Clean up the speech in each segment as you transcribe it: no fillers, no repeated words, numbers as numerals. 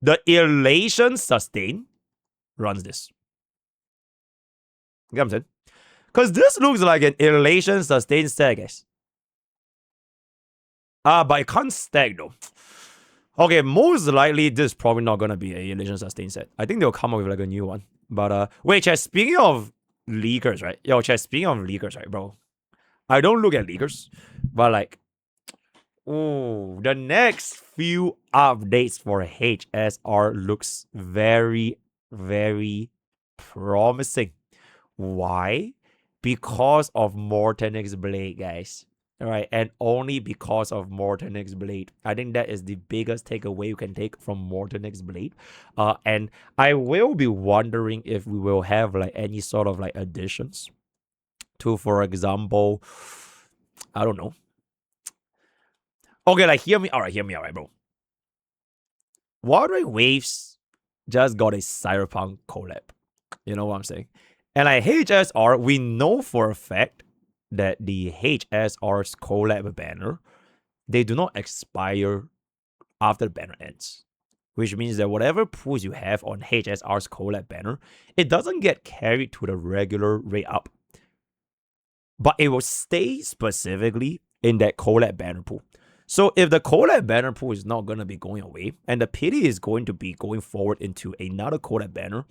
The Elation sustain runs this. You get what I'm saying? Because this looks like an Elation sustain set, guys. But it can't stack though. Okay, most likely this is probably not gonna be a Elation sustain set. I think they'll come up with like a new one. But wait, chat, speaking of leakers, right? Yo, chat, speaking of leakers, right, bro? I don't look at leakers, but like, ooh, the next few updates for HSR looks very, very promising. Why? Because of Mortenix Blade, guys. All right, and only because of Mortenix Blade. I think that is the biggest takeaway you can take from Mortenix Blade. And I will be wondering if we will have like any sort of like additions to, for example, I don't know. Okay, like hear me. All right, bro. Wuthering Waves just got a Cyberpunk collab. You know what I'm saying? And like HSR, we know for a fact that the HSR's collab banner, they do not expire after the banner ends. Which means that whatever pools you have on HSR's collab banner, it doesn't get carried to the regular rate up. But it will stay specifically in that collab banner pool. So if the collab banner pool is not going to be going away, and the pity is going to be going forward into another collab banner,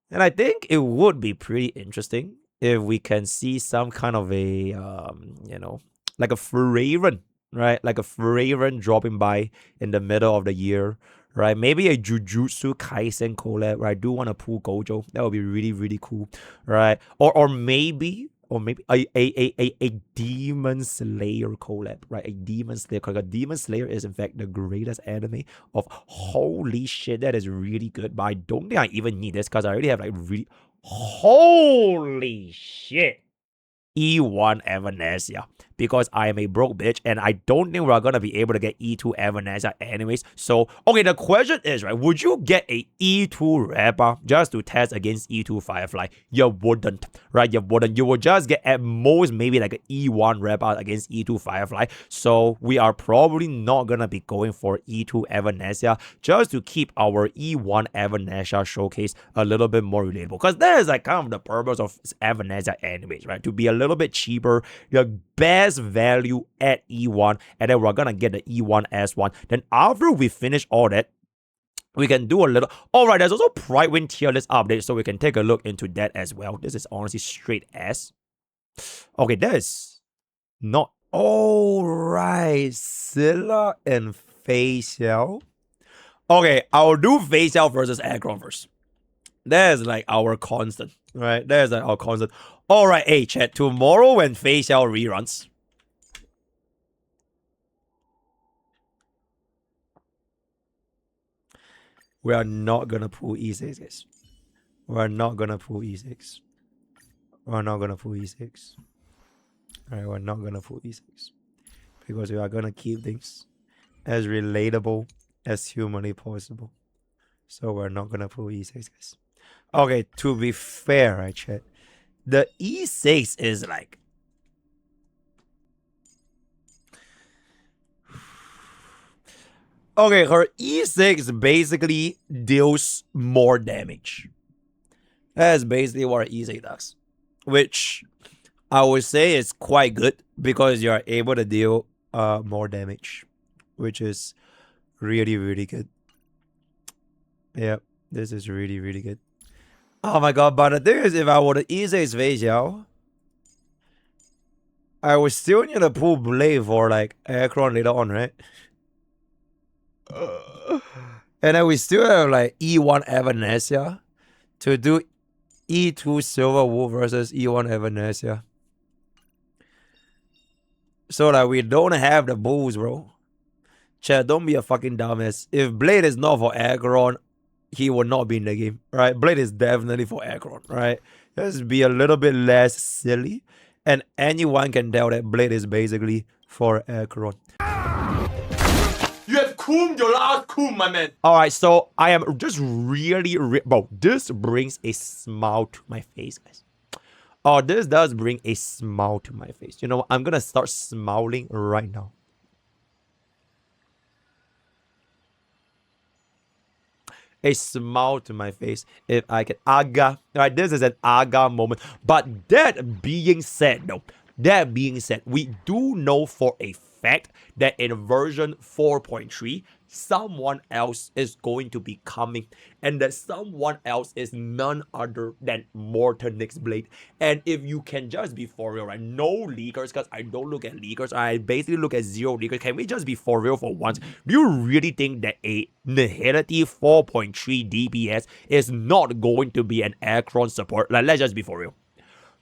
and I think it would be pretty interesting if we can see some kind of a, you know, like a Feixiao, right? Like a Feixiao dropping by in the middle of the year, right? Maybe a Jujutsu Kaisen collab, right? I do want to pull Gojo. That would be really, really cool, right? Or maybe a Demon Slayer collab, right? A Demon Slayer collab. Demon Slayer is in fact the greatest anime of holy shit. That is really good. But I don't think I even need this because I already have like really holy shit E1 Evanesia, because I am a broke bitch and I don't think we're gonna be able to get E2 Evanesia anyways. So okay, the question is, right, would you get a E2 rapper just to test against E2 Firefly? You wouldn't, right? You wouldn't. You would just get at most maybe like an E1 rapper against E2 Firefly. So we are probably not gonna be going for E2 Evanesia just to keep our E1 Evanesia showcase a little bit more relatable, because that is like kind of the purpose of Evanesia anyways, right? To be a little bit cheaper, the best value at E1, and then we're gonna get the E1 S1. Then after we finish all that, we can do a little. All right, there's also Pride Win tier list update, so we can take a look into that as well. This is honestly straight S. Okay, that is not. All right, Sena and Feixiao. Okay, I'll do Feixiao versus Acheron first. That is like our constant, right? That is like our constant. All right, hey, chat. Tomorrow when Feixiao reruns, we are not gonna pull E6, guys. We're not gonna pull E6. We're not gonna pull E6. Alright, we're not gonna pull E6. Because we are gonna keep things as relatable as humanly possible. So we're not gonna pull E6, guys. Okay, to be fair, right, chat? The E6 is like... Okay, her E6 basically deals more damage. That's basically what E6 does. Which I would say is quite good because you are able to deal more damage. Which is really, really good. Yep, this is really, really good. Oh my god, but the thing is, if I were to E6 Feixiao, I would still need to pull Blade for like Acheron later on, right? And then we still have like E1 Evanesia to do E2 Silver Wolf versus E1 Evanesia. So like we don't have the bulls, bro. Chat, don't be a fucking dumbass. If Blade is not for Acheron, he will not be in the game, right? Blade is definitely for Acheron, right? Just be a little bit less silly, and anyone can tell that Blade is basically for Acheron. You have cooled your last cool, my man. All right, so I am just really, bro, this brings a smile to my face, guys. Oh, this does bring a smile to my face. You know, I'm gonna start smiling right now. a smile to my face if I can aga. Right, this is an aga moment. But that being said, we do know for a fact that in version 4.3, someone else is going to be coming, and that someone else is none other than Mortonix Blade. And if you can just be for real, right? No leakers, because I don't look at leakers. I basically look at zero leakers. Can we just be for real for once? Do you really think that a Nihility 4.3 DPS is not going to be an Acheron support? Like, let's just be for real.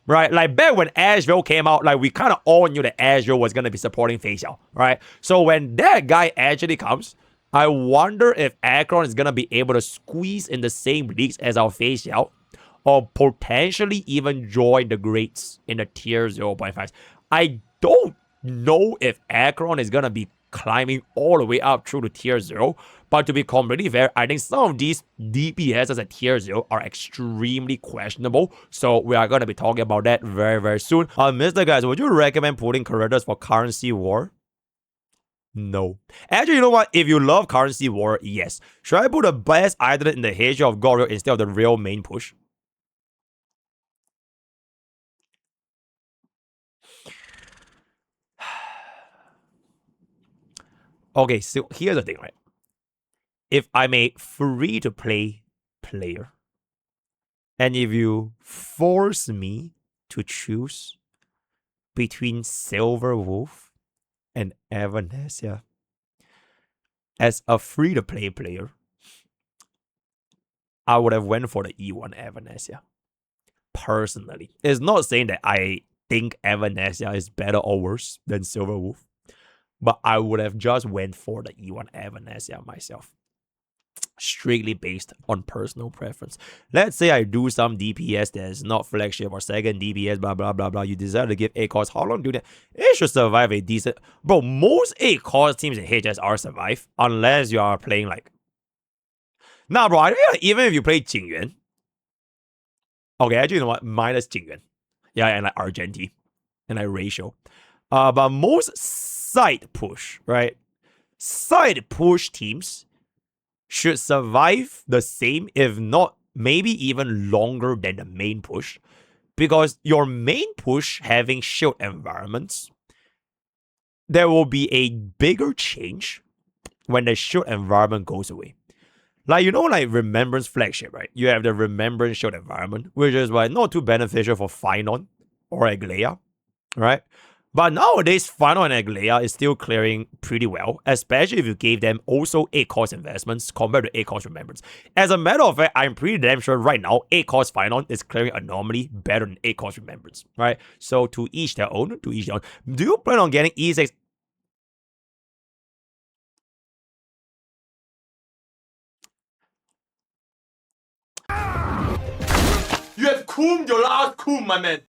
Right, like back when Asheville came out, like we kind of all knew that Asheville was gonna be supporting Feixiao, right? So when that guy actually comes, I wonder if Acheron is gonna be able to squeeze in the same leagues as our Feixiao, or potentially even join the greats in the tier 0.5. I don't know if Acheron is gonna be climbing all the way up through to tier 0. But to be completely fair, I think some of these DPSs at tier 0 are extremely questionable. So we are going to be talking about that very, very soon. Mr. Guys, would you recommend putting characters for currency war? No. Actually, you know what? If you love currency war, yes. Should I put the best item in the Age of Goryeo instead of the real main push? Okay, so here's the thing, right? If I'm a free-to-play player, and if you force me to choose between Silver Wolf and Evanesia, as a free-to-play player, I would have went for the E1 Evanesia. Personally, it's not saying that I think Evanesia is better or worse than Silver Wolf, but I would have just went for the E1 Evanesia myself. Strictly based on personal preference. Let's say I do some DPS that is not flagship or second DPS, blah blah blah blah. You decide to give A-Cost. How long do that? It should survive a decent. Bro, most A-Cost teams in HSR survive unless you are playing like. Nah, bro. I think even if you play Jingyuan. Okay, actually, you know what? Minus Jingyuan. Yeah, and like Argenti. And like Ratio. But most side push, right? Side push teams should survive the same, if not maybe even longer than the main push, because your main push having shield environments, there will be a bigger change when the shield environment goes away. Like, you know, like Remembrance flagship, right? You have the Remembrance shield environment, which is like not too beneficial for Finon or Aglea, right? But nowadays, Final and Aglea is still clearing pretty well, especially if you gave them also 8-cost investments compared to 8-cost Remembrance. As a matter of fact, I'm pretty damn sure right now 8-cost Final is clearing anomaly better than 8-cost Remembrance, right? So to each their own, to each their own. Do you plan on getting E6? You have cooled your last cool, my man.